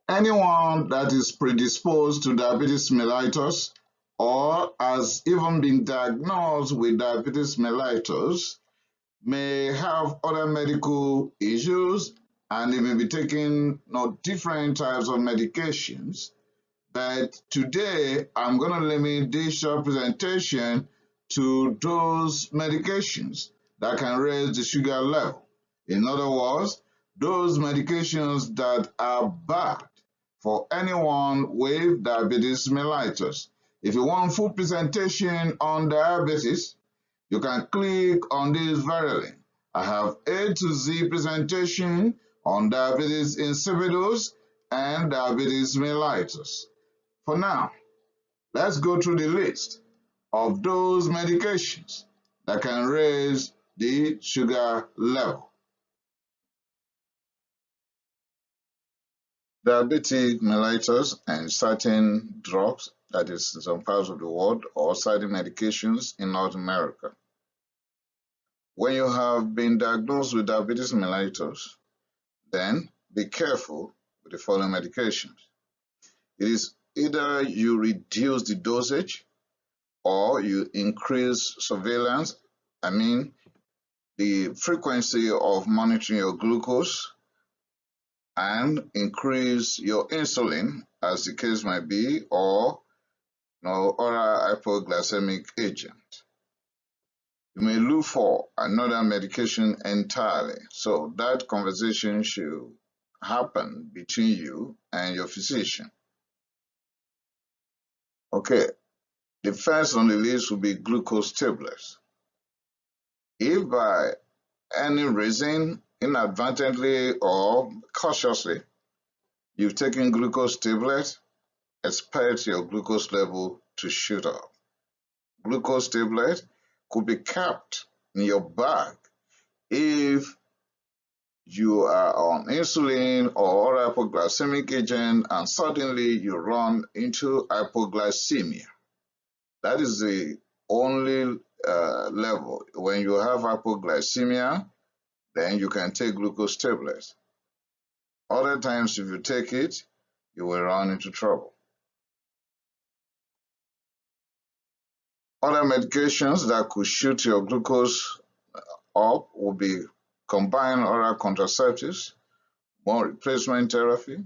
Anyone that is predisposed to diabetes mellitus or has even been diagnosed with diabetes mellitus may have other medical issues and they may be taking different types of medications. But today, I'm going to limit this short presentation to those medications that can raise the sugar level. In other words, those medications that are bad for anyone with diabetes mellitus. If you want full presentation on diabetes, you can click on this very link. I have A to Z presentation on diabetes insipidus and diabetes mellitus. For now, let's go through the list of those medications that can raise the sugar level. Diabetic mellitus and certain drugs, that is in some parts of the world, or certain medications in North America. When you have been diagnosed with diabetes mellitus, then be careful with the following medications. It is either you reduce the dosage or you increase surveillance, the frequency of monitoring your glucose, and increase your insulin, as the case might be, or oral hypoglycemic agent. You may look for another medication entirely. So that conversation should happen between you and your physician. Okay, the first on the list will be glucose tablets. If by any reason, inadvertently or cautiously, you've taken glucose tablets, expect your glucose level to shoot up. Glucose tablet could be kept in your bag if you are on insulin or hypoglycemic agent and suddenly you run into hypoglycemia. That is the only level. When you have hypoglycemia, then you can take glucose tablets. Other times, if you take it, you will run into trouble. Other medications that could shoot your glucose up will be combined oral contraceptives, bone replacement therapy,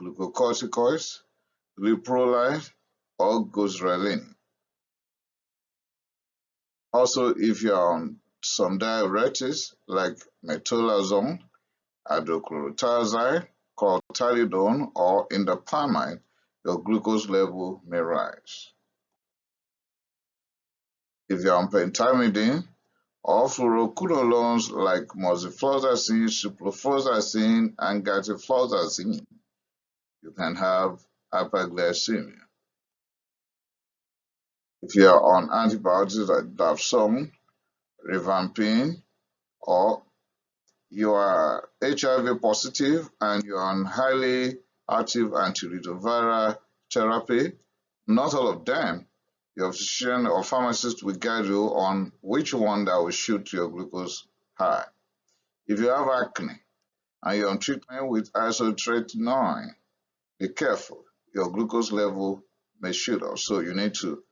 glucocorticoids, leuprolide, or goserelin. Also, if you are on some diuretics like metolazone, hydrochlorothiazide, chlorthalidone, or indapamide, your glucose level may rise. If you're on pentamidine or fluoroquinolones like moxifloxacin, ciprofloxacin, and gatifloxacin, you can have hyperglycemia. If you are on antibiotics like dapsone, rivampin, or you are HIV positive and you are on highly active antiretroviral therapy, not all of them, your physician or pharmacist will guide you on which one that will shoot your glucose high. If you have acne and you're on treatment with isotretinoin, be careful. Your glucose level may shoot up, so you need to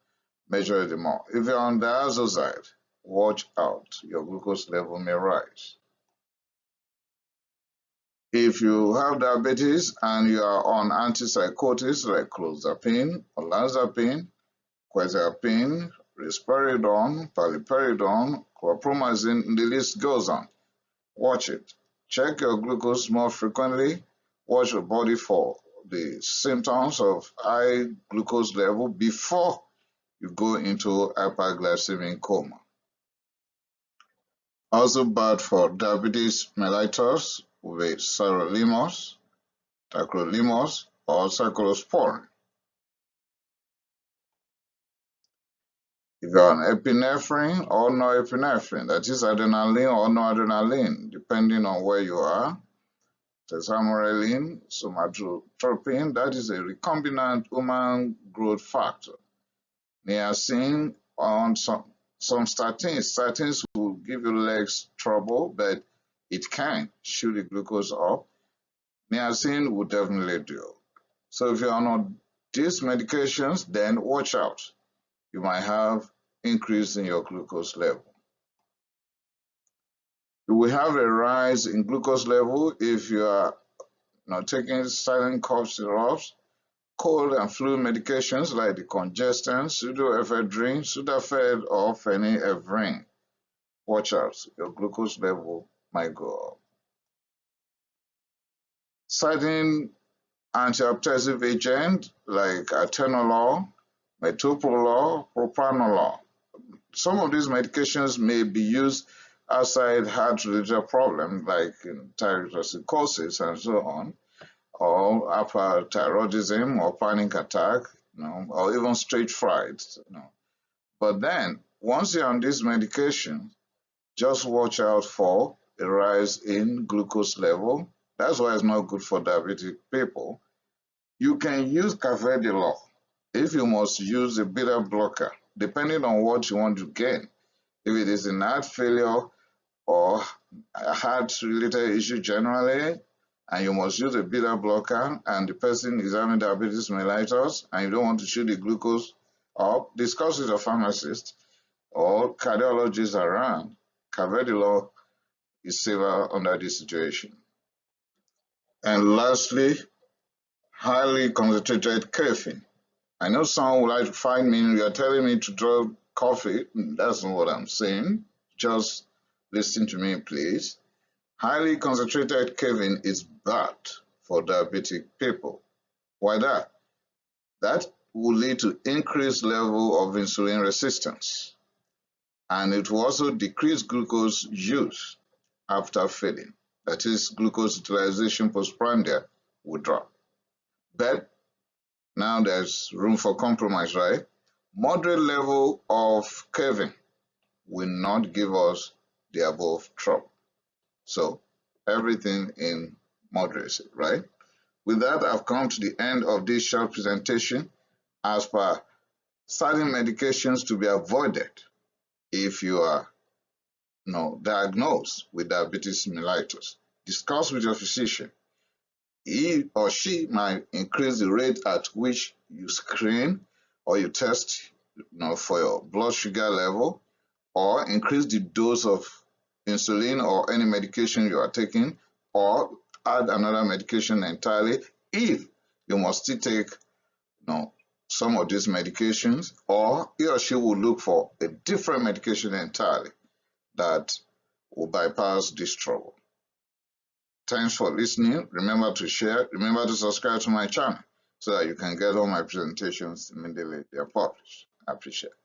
measure it more. If you're on diazoside, watch out. Your glucose level may rise. If you have diabetes and you are on antipsychotics like clozapine, olanzapine, quetiapine, risperidone, paliperidone, chlorpromazine, the list goes on. Watch it. Check your glucose more frequently. Watch your body for the symptoms of high glucose level before you go into hyperglycemic coma. Also bad for diabetes mellitus with sirolimus, tacrolimus, or cyclosporin. If you're on epinephrine or norepinephrine, that is adrenaline or noradrenaline, depending on where you are, tesamorelin, somatotropin, that is a recombinant human growth factor. Niacin on some statins. Statins will give you legs trouble, but it can shoot the glucose up. Niacin will definitely do. So if you're on these medications, then watch out. You might have increase in your glucose level. You will have a rise in glucose level if you are taking silent cough syrups, cold and flu medications like the congestant, pseudoephedrine, Sudafed, or phenylephrine. Watch out, your glucose level might go up. Certain antihypertensive agents like atenolol, metoprolol, propranolol. Some of these medications may be used outside heart-related problems like thyrotoxicosis and so on, or hyperthyroidism or panic attack, or even stage fright. But then, once you're on this medication, just watch out for a rise in glucose level. That's why it's not good for diabetic people. You can use carvedilol if you must use a beta blocker, depending on what you want to gain. If it is in heart failure or a heart-related issue generally, and you must use a beta blocker, and the person is having diabetes mellitus, and you don't want to shoot the glucose up, discuss with your pharmacist or cardiologist around. Carvedilol is safer under this situation. And lastly, highly concentrated caffeine. I know some would like to find me, you're telling me to drink coffee. That's not what I'm saying. Just listen to me, please. Highly concentrated caffeine is bad for diabetic people. Why that? That will lead to increased level of insulin resistance, and it will also decrease glucose use after feeding. That is, glucose utilization postprandial will drop. But now there's room for compromise, right? Moderate level of caffeine will not give us the above trouble. So everything in moderacy, right? With that, I've come to the end of this short presentation as per certain medications to be avoided if you are diagnosed with diabetes mellitus. Discuss with your physician. He or she might increase the rate at which you screen or you test for your blood sugar level, or increase the dose of insulin or any medication you are taking, or add another medication entirely if you must still take some of these medications, or he or she will look for a different medication entirely that will bypass this trouble. Thanks for listening. Remember to share. Remember to subscribe to my channel so that you can get all my presentations immediately they are published. I appreciate it.